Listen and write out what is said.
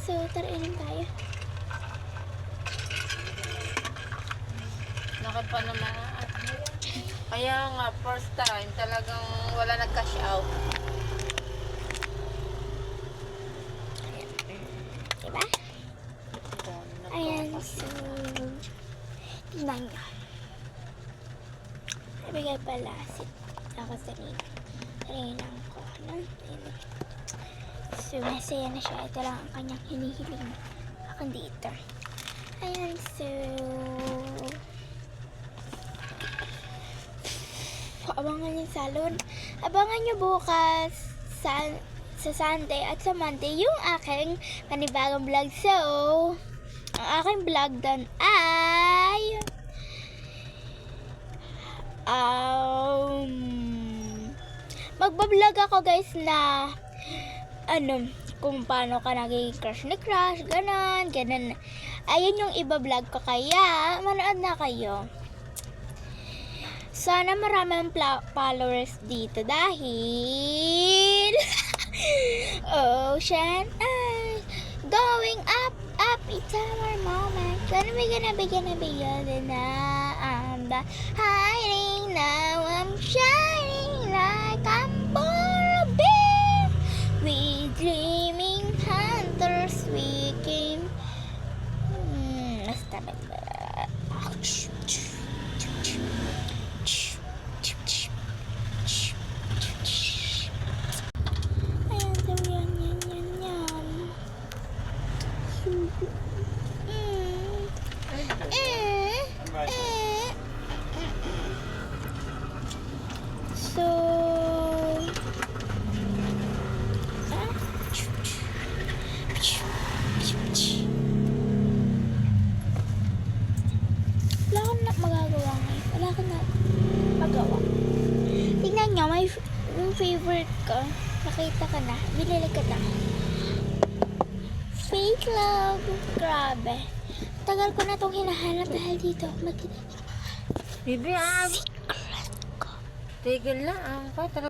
So, tara inom tayo. Laki pa naman. Kaya nga, first time, talagang wala nag-cash out. Diba? Ayan, so, tignan nyo. Nabigay pala ako sa nila. Tarinan ko, no? So, masaya na siya. Ito lang ang kanyang hinihiling. Ako dito. Ayan, so, abangan yung salon. Abangan nyo bukas sa Sunday at sa Monday yung aking panibagong vlog. So, ang aking vlog doon ay magbablog ako guys na kung paano ka naging crush ni crush, ganon. Ayun yung iba-vlog ko, kaya manood na kayo. Sana maraming followers dito dahil ocean eyes going up, up, it's our moment. Gonna be golden now. I'm hiding now. I'm shining like I'm bumblebee. We dreaming hunters, we came. Basta ba? Ayan, so yan. So, wala ka na magagawa ngayon. Wala ka na magawa. Tingnan nyo, yung favorite ko. Nakita ka na. Binili ka na. Fake love. Grabe. Tagal ko na itong hinahanap dahil dito. Bibi, Secret ko. tigil lang.